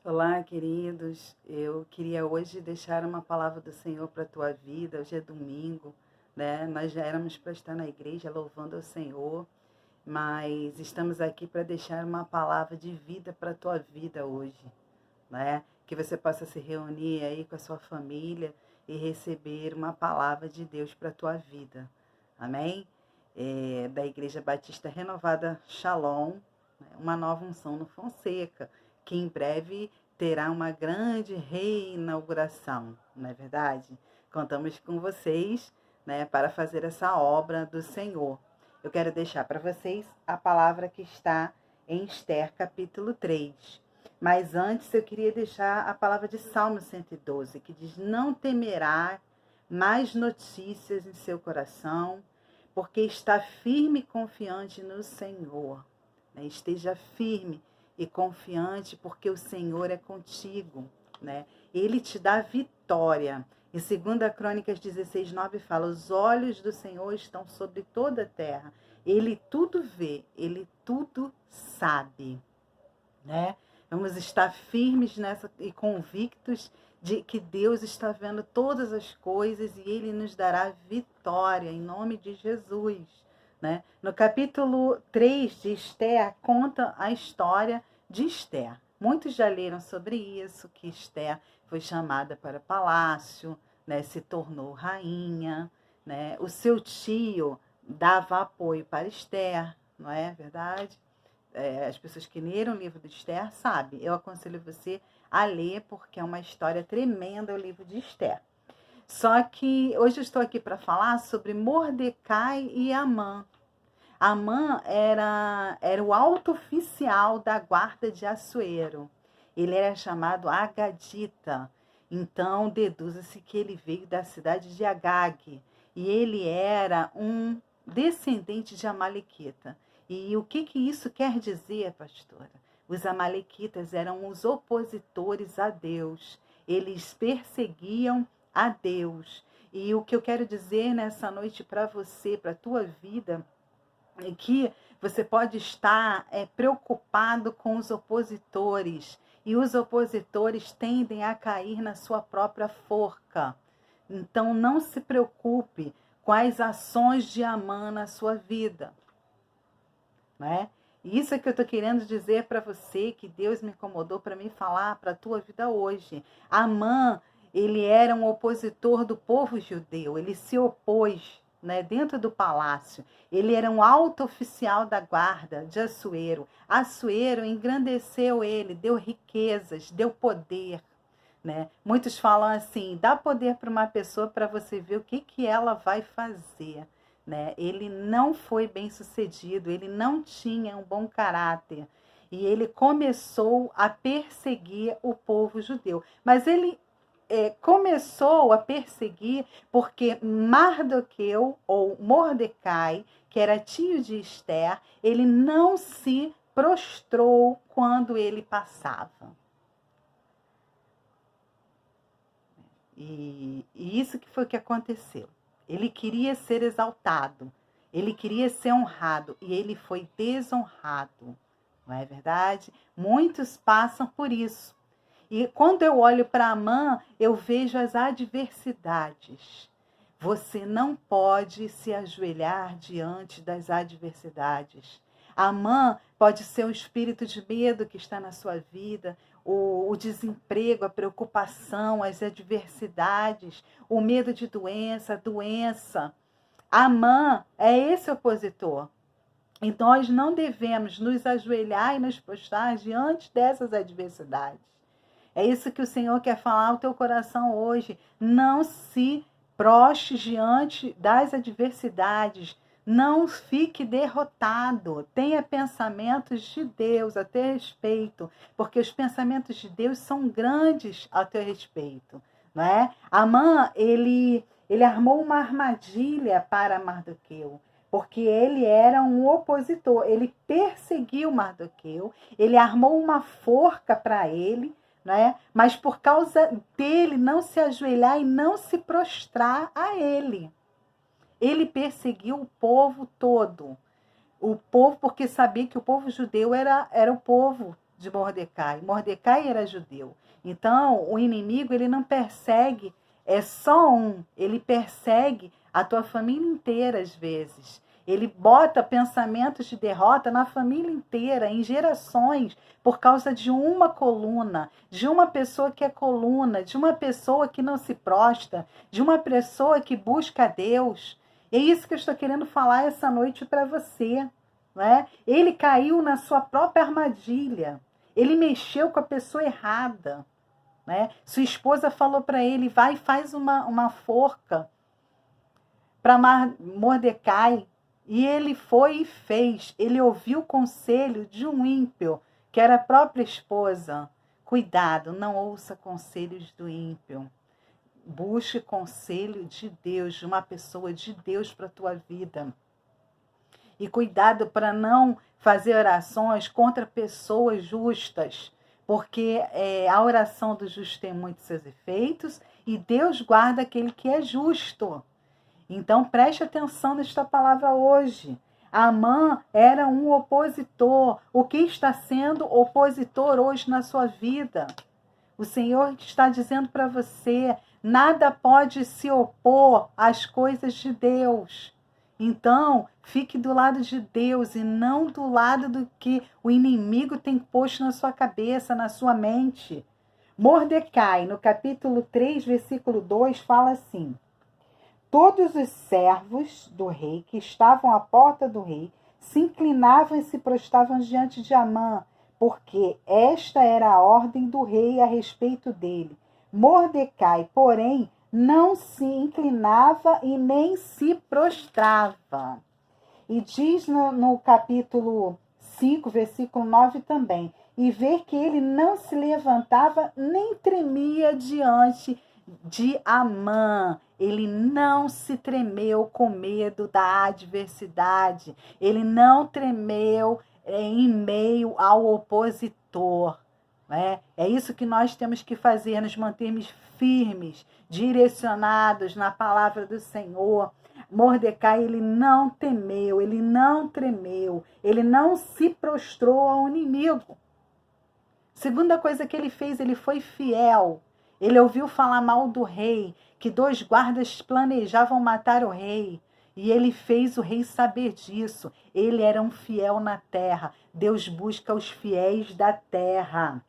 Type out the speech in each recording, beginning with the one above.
Olá, queridos. Eu queria hoje deixar uma palavra do Senhor para a tua vida. Hoje é domingo, né? Nós já éramos para estar na igreja louvando ao Senhor, mas estamos aqui para deixar uma palavra de vida para a tua vida hoje, né? Que você possa se reunir aí com a sua família e receber uma palavra de Deus para a tua vida. Amém? Da Igreja Batista Renovada Shalom, né? Uma nova unção no Fonseca, que em breve terá uma grande reinauguração, não é verdade? Contamos com vocês, né, para fazer essa obra do Senhor. Eu quero deixar para vocês a palavra que está em Esther, capítulo 3. Mas antes eu queria deixar a palavra de Salmo 112, que diz: não temerá mais notícias em seu coração, porque está firme e confiante no Senhor. Esteja firme e confiante, porque o Senhor é contigo, né? Ele te dá vitória. Em 2 Crônicas 16:9 fala: os olhos do Senhor estão sobre toda a terra. Ele tudo vê, ele tudo sabe, né? Vamos estar firmes nessa e convictos de que Deus está vendo todas as coisas e Ele nos dará vitória em nome de Jesus, né? No capítulo 3 de Esther, conta a história de Esther. Muitos já leram sobre isso, que Esther foi chamada para o palácio, né? Se tornou rainha, né? O seu tio dava apoio para Esther, não é verdade? As pessoas que leram o livro de Esther sabem. Eu aconselho você a ler, porque é uma história tremenda o livro de Esther. Só que hoje eu estou aqui para falar sobre Mordecai e Amã. Amã era o alto oficial da guarda de Assuero. Ele era chamado Agadita. Então, deduz-se que ele veio da cidade de Agag. E ele era um descendente de Amalequita. E o que isso quer dizer, pastora? Os amalequitas eram os opositores a Deus. Eles perseguiam a Deus. E o que eu quero dizer nessa noite para você, para a tua vida, é que você pode estar preocupado com os opositores. E os opositores tendem a cair na sua própria forca. Então não se preocupe com as ações de Amã na sua vida, né? Isso é que eu estou querendo dizer para você, que Deus me incomodou para me falar para a tua vida hoje. Amã, ele era um opositor do povo judeu, ele se opôs, né, dentro do palácio. Ele era um alto oficial da guarda de Assuero. Assuero engrandeceu ele, deu riquezas, deu poder, né? Muitos falam assim: dá poder para uma pessoa para você ver o que ela vai fazer, né? Ele não foi bem sucedido, ele não tinha um bom caráter e ele começou a perseguir o povo judeu. Mas ele começou a perseguir porque Mardoqueu, ou Mordecai, que era tio de Esther, ele não se prostrou quando ele passava. E isso que foi o que aconteceu. Ele queria ser exaltado, ele queria ser honrado e ele foi desonrado, não é verdade? Muitos passam por isso. E quando eu olho para Amã, eu vejo as adversidades. Você não pode se ajoelhar diante das adversidades. Amã pode ser um espírito de medo que está na sua vida, o desemprego, a preocupação, as adversidades, o medo de doença, a doença. Amã é esse opositor. Então, nós não devemos nos ajoelhar e nos prostrar diante dessas adversidades. É isso que o Senhor quer falar ao teu coração hoje. Não se prostre diante das adversidades. Não fique derrotado. Tenha pensamentos de Deus a teu respeito, porque os pensamentos de Deus são grandes a teu respeito, não é? Amã, ele armou uma armadilha para Mardoqueu, porque ele era um opositor. Ele perseguiu Mardoqueu, ele armou uma forca para ele, né? Mas por causa dele não se ajoelhar e não se prostrar a ele. Ele perseguiu o povo todo. O povo, porque sabia que o povo judeu era o povo de Mordecai. Mordecai era judeu. Então, o inimigo, ele não persegue só um, ele persegue a tua família inteira às vezes. Ele bota pensamentos de derrota na família inteira, em gerações, por causa de uma coluna, de uma pessoa que é coluna, de uma pessoa que não se prostra, de uma pessoa que busca a Deus. É isso que eu estou querendo falar essa noite para você. Né? Ele caiu na sua própria armadilha. Ele mexeu com a pessoa errada. Né? Sua esposa falou para ele, vai e faz uma forca para Mordecai. E ele foi e fez. Ele ouviu o conselho de um ímpio, que era a própria esposa. Cuidado, não ouça conselhos do ímpio. Busque conselho de Deus, de uma pessoa de Deus para a tua vida. E cuidado para não fazer orações contra pessoas justas, porque a oração do justo tem muitos seus efeitos e Deus guarda aquele que é justo. Então preste atenção nesta palavra hoje. Amã era um opositor. O que está sendo opositor hoje na sua vida? O Senhor está dizendo para você, nada pode se opor às coisas de Deus. Então, fique do lado de Deus e não do lado do que o inimigo tem posto na sua cabeça, na sua mente. Mordecai, no capítulo 3, versículo 2, fala assim: todos os servos do rei que estavam à porta do rei se inclinavam e se prostravam diante de Amã, porque esta era a ordem do rei a respeito dele. Mordecai, porém, não se inclinava e nem se prostrava. E diz no capítulo 5, versículo 9 também, e ver que ele não se levantava nem tremia diante de Amã. Ele não se tremeu com medo da adversidade. Ele não tremeu em meio ao opositor. Né? É isso que nós temos que fazer, nos mantermos firmes, direcionados na palavra do Senhor. Mordecai, ele não temeu, ele não tremeu, ele não se prostrou ao inimigo. Segunda coisa que ele fez, ele foi fiel. Ele ouviu falar mal do rei, que 2 guardas planejavam matar o rei. E ele fez o rei saber disso. Ele era um fiel na terra. Deus busca os fiéis da terra.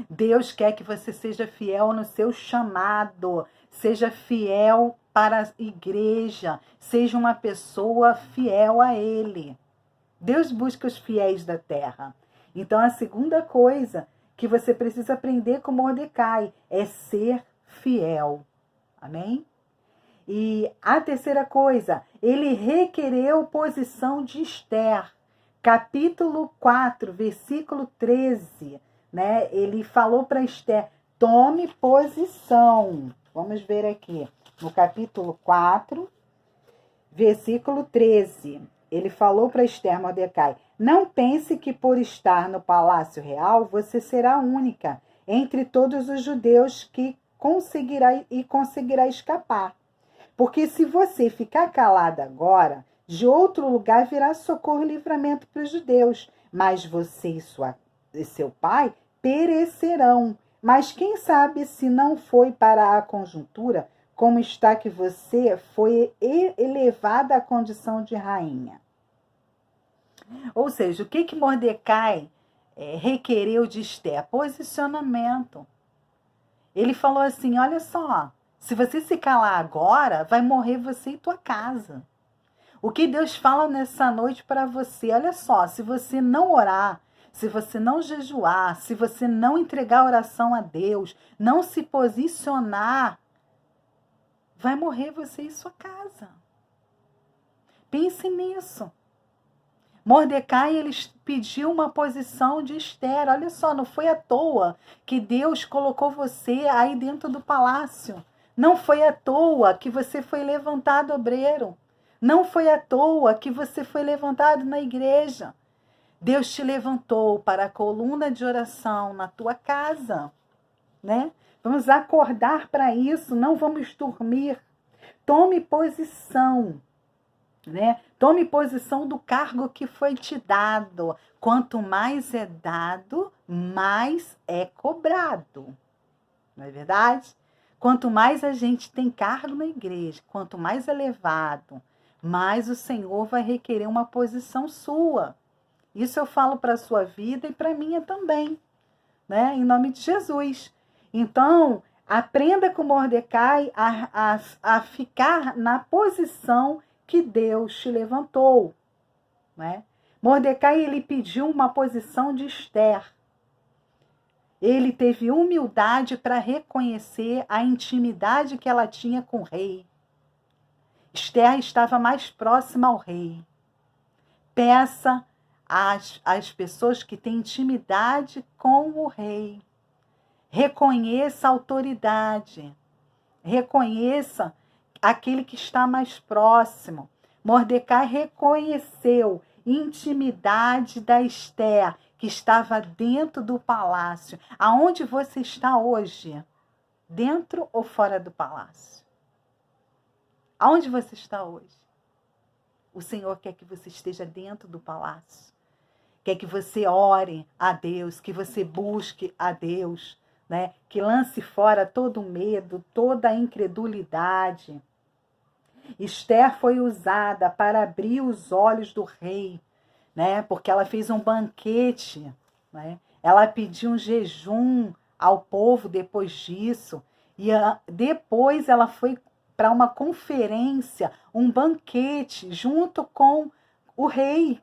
Deus quer que você seja fiel no seu chamado. Seja fiel para a igreja. Seja uma pessoa fiel a Ele. Deus busca os fiéis da terra. Então, a segunda coisa que você precisa aprender com Mordecai é ser fiel. Amém? E a terceira coisa, ele requereu posição de Esther. Capítulo 4, versículo 13. Né? Ele falou para Esther, tome posição. Vamos ver aqui. No capítulo 4, versículo 13. Ele falou para Esther, Mordecai, não pense que por estar no palácio real você será única entre todos os judeus que conseguirá escapar. Porque se você ficar calada agora, de outro lugar virá socorro e livramento para os judeus, mas você e seu pai perecerão. Mas quem sabe se não foi para a conjuntura, como está que você foi elevada à condição de rainha. Ou seja, o que Mordecai requereu de Esther? Posicionamento. Ele falou assim, olha só, se você se calar agora, vai morrer você e tua casa. O que Deus fala nessa noite para você, olha só, se você não orar, se você não jejuar, se você não entregar oração a Deus, não se posicionar, vai morrer você e sua casa. Pense nisso. Mordecai, ele pediu uma posição de Esther. Olha só, não foi à toa que Deus colocou você aí dentro do palácio. Não foi à toa que você foi levantado obreiro. Não foi à toa que você foi levantado na igreja. Deus te levantou para a coluna de oração na tua casa. Né? Vamos acordar para isso, não vamos dormir. Tome posição. né? Tome posição do cargo que foi te dado. Quanto mais é dado, mais é cobrado. Não é verdade? Quanto mais a gente tem cargo na igreja, quanto mais elevado, mais o Senhor vai requerer uma posição sua. Isso eu falo para a sua vida e para a minha também, né? Em nome de Jesus. Então, aprenda com Mordecai a ficar na posição que Deus te levantou, né? Mordecai, ele pediu uma posição de Esther. Ele teve humildade para reconhecer a intimidade que ela tinha com o rei. Esther estava mais próxima ao rei. Peça às pessoas que têm intimidade com o rei. Reconheça a autoridade. Reconheça aquele que está mais próximo. Mordecai reconheceu intimidade da Esther, que estava dentro do palácio. Aonde você está hoje? Dentro ou fora do palácio? Aonde você está hoje? O Senhor quer que você esteja dentro do palácio. Quer que você ore a Deus, que você busque a Deus, né? Que lance fora todo o medo, toda a incredulidade. Esther foi usada para abrir os olhos do rei, né? Porque ela fez um banquete, né? Ela pediu um jejum ao povo depois disso. E depois ela foi para uma conferência, um banquete, junto com o rei,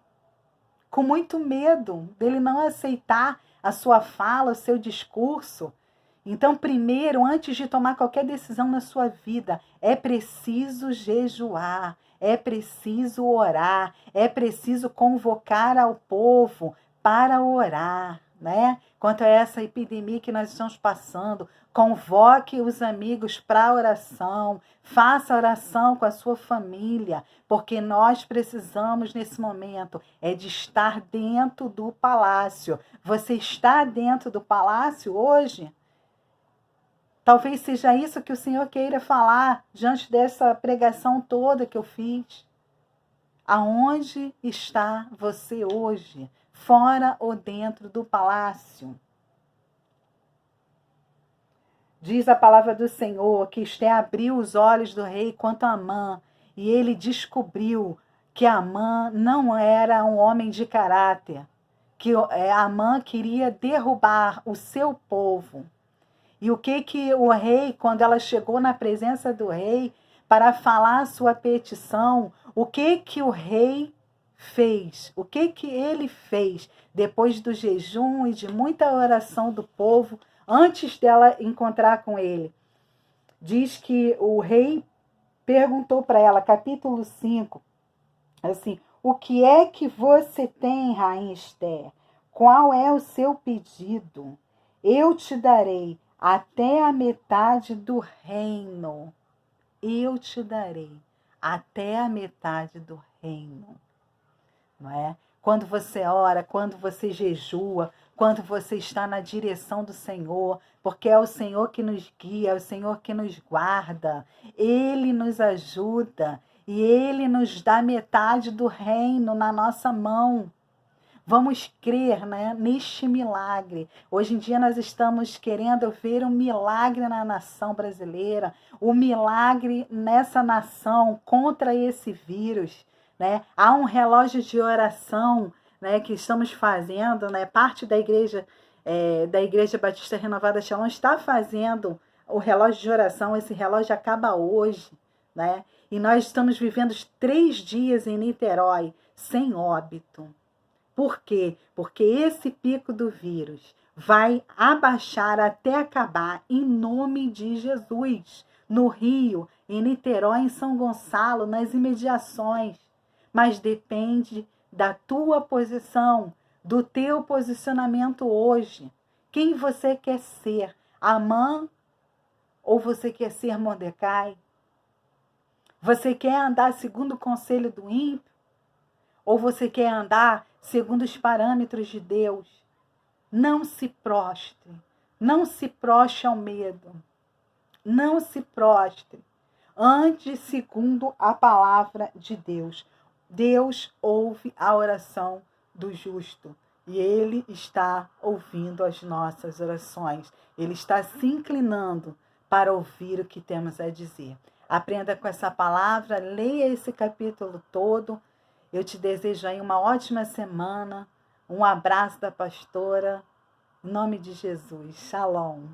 com muito medo dele não aceitar a sua fala, o seu discurso. Então, primeiro, antes de tomar qualquer decisão na sua vida, é preciso jejuar, é preciso orar, é preciso convocar ao povo para orar, né? Quanto a essa epidemia que nós estamos passando, convoque os amigos para a oração, faça oração com a sua família, porque nós precisamos nesse momento de estar dentro do palácio. Você está dentro do palácio hoje? Talvez seja isso que o Senhor queira falar diante dessa pregação toda que eu fiz. Aonde está você hoje? Fora ou dentro do palácio? Diz a palavra do Senhor que Esther abriu os olhos do rei quanto a Amã, e ele descobriu que Amã não era um homem de caráter, que Amã queria derrubar o seu povo. E o que o rei, quando ela chegou na presença do rei para falar a sua petição, o que o rei fez? O que ele fez depois do jejum e de muita oração do povo, antes dela encontrar com ele? Diz que o rei perguntou para ela, capítulo 5, assim: o que é que você tem, rainha Esther? Qual é o seu pedido? Eu te darei até a metade do reino. Eu te darei até a metade do reino. Não é? Quando você ora, quando você jejua, quando você está na direção do Senhor, porque é o Senhor que nos guia, é o Senhor que nos guarda, Ele nos ajuda e Ele nos dá metade do reino na nossa mão. Vamos crer, né, neste milagre. Hoje em dia nós estamos querendo ver um milagre na nação brasileira, um milagre nessa nação contra esse vírus, né? Há um relógio de oração, né, que estamos fazendo, né? Parte da Igreja Batista Renovada Shalom está fazendo o relógio de oração. Esse relógio acaba hoje, né? E nós estamos vivendo 3 dias em Niterói sem óbito. Por quê? Porque esse pico do vírus vai abaixar até acabar em nome de Jesus. No Rio, em Niterói, em São Gonçalo, nas imediações. Mas depende da tua posição, do teu posicionamento hoje. Quem você quer ser? Amã ou você quer ser Mordecai? Você quer andar segundo o conselho do ímpio? Ou você quer andar segundo os parâmetros de Deus? Não se prostre. Não se prostre ao medo. Não se prostre. Ande segundo a palavra de Deus. Deus ouve a oração do justo e Ele está ouvindo as nossas orações. Ele está se inclinando para ouvir o que temos a dizer. Aprenda com essa palavra, leia esse capítulo todo. Eu te desejo aí uma ótima semana. Um abraço da pastora. Em nome de Jesus. Shalom.